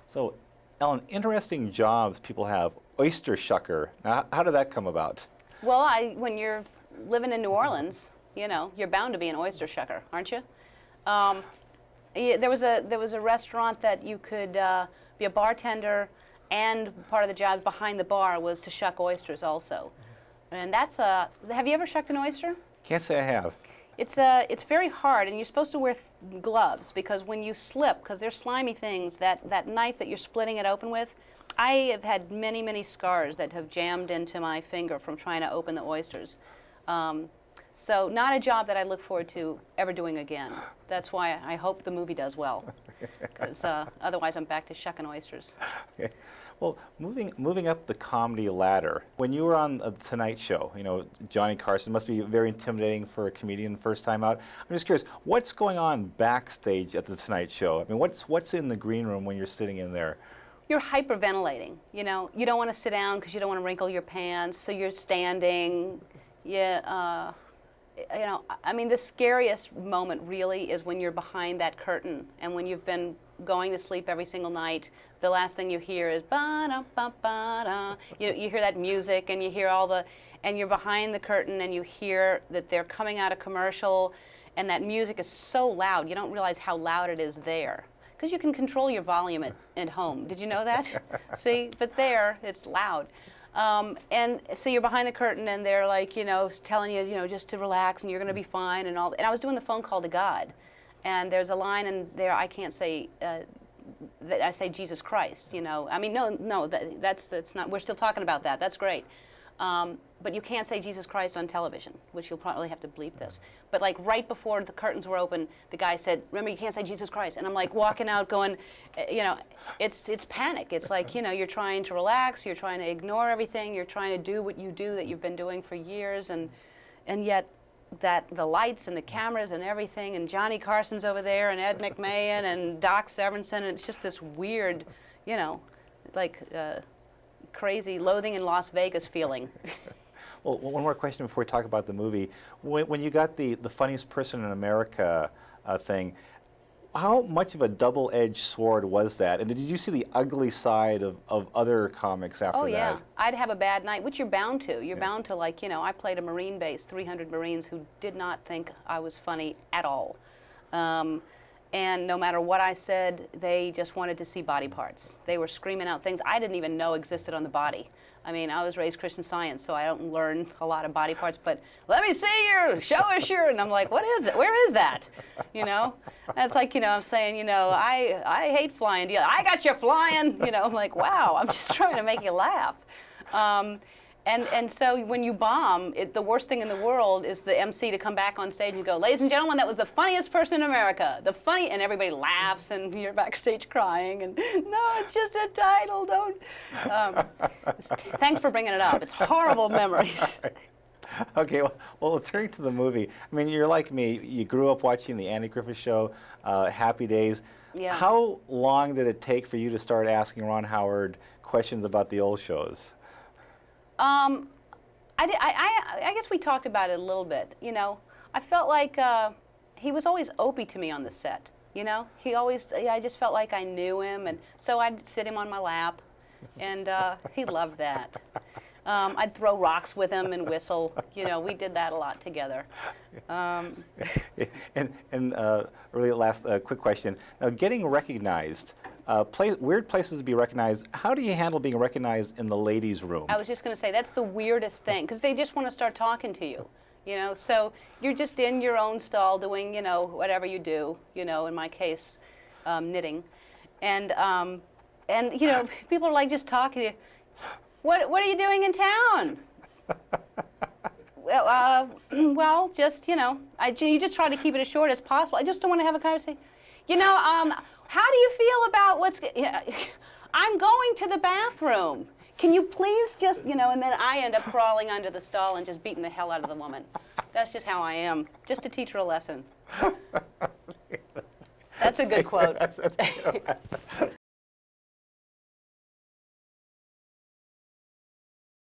So, Ellen, interesting jobs people have. Oyster shucker. Now, how did that come about? Well, when you're living in New Orleans, you know, you're bound to be an oyster shucker, aren't you? There was a restaurant that you could be a bartender, and part of the job behind the bar was to shuck oysters also. And that's have you ever shucked an oyster? Can't say I have. It's very hard, and you're supposed to wear gloves, because when you slip, because they're slimy things, that knife that you're splitting it open with, I have had many, many scars that have jammed into my finger from trying to open the oysters. So not a job that I look forward to ever doing again. That's why I hope the movie does well, because otherwise I'm back to shucking oysters. Okay. Well, moving up the comedy ladder, when you were on the Tonight Show, you know, Johnny Carson must be very intimidating for a comedian first time out. I'm just curious, what's going on backstage at the Tonight Show? I mean, what's in the green room when you're sitting in there? You're hyperventilating. You know, you don't want to sit down because you don't want to wrinkle your pants, so you're standing. Yeah. You know, I mean, the scariest moment really is when you're behind that curtain, and when you've been going to sleep every single night, the last thing you hear is ba-da-ba-ba-da. You hear that music, and you hear and you're behind the curtain, and you hear that they're coming out of commercial, and that music is so loud, you don't realize how loud it is there. Because you can control your volume at home. Did you know that? See? But there, it's loud. And so you're behind the curtain, and they're like, you know, telling you, you know, just to relax, and you're going to be fine, and all. And I was doing the phone call to God, and there's a line in there I can't say. That I say Jesus Christ. You know, I mean, no, that's not. We're still talking about that. That's great. But you can't say Jesus Christ on television, which you'll probably have to bleep this. But like right before the curtains were open, the guy said, "Remember, you can't say Jesus Christ." And I'm like walking out, going, you know, it's panic. It's like, you know, you're trying to relax, you're trying to ignore everything, you're trying to do what you do that you've been doing for years, and yet that the lights and the cameras and everything, and Johnny Carson's over there, and Ed McMahon and Doc Severinsen, and it's just this weird, you know, like crazy Loathing in Las Vegas feeling. Well, one more question before we talk about the movie. When you got the funniest person in America thing, how much of a double-edged sword was that? And did you see the ugly side of other comics after that? Oh, yeah. I'd have a bad night, which you're bound to. You're bound to, like, you know, I played a Marine base, 300 Marines who did not think I was funny at all. And no matter what I said, they just wanted to see body parts. They were screaming out things I didn't even know existed on the body. I mean, I was raised Christian Science, so I don't learn a lot of body parts, but let me see your, show us your, and I'm like, what is it? Where is that? You know? That's like, you know, I'm saying, you know, I hate flying. I got you flying. You know, I'm like, wow, I'm just trying to make you laugh. And so when you bomb, the worst thing in the world is the MC to come back on stage and go, "Ladies and gentlemen, that was the funniest person in America." And everybody laughs, and you're backstage crying, and no, it's just a title, don't. Thanks for bringing it up. It's horrible memories. Okay, well, turning to the movie, I mean, you're like me. You grew up watching the Andy Griffith Show, Happy Days. Yeah. How long did it take for you to start asking Ron Howard questions about the old shows? I guess we talked about it a little bit. You know, I felt like he was always Opie to me on the set. You know, I just felt like I knew him, and so I'd sit him on my lap, and he loved that. I'd throw rocks with him and whistle. You know, we did that a lot together. Really last quick question. Now, getting recognized, weird places to be recognized. How do you handle being recognized in the ladies' room? I was just going to say, that's the weirdest thing, because they just want to start talking to you. You know, so you're just in your own stall doing, you know, whatever you do. You know, in my case, knitting, and you know, people are like just talking to you. What are you doing in town? Well, just, you know, you just try to keep it as short as possible. I just don't want to have a conversation. You know, how do you feel about I'm going to the bathroom. Can you please just, you know, and then I end up crawling under the stall and just beating the hell out of the woman. That's just how I am, just to teach her a lesson. That's a good quote.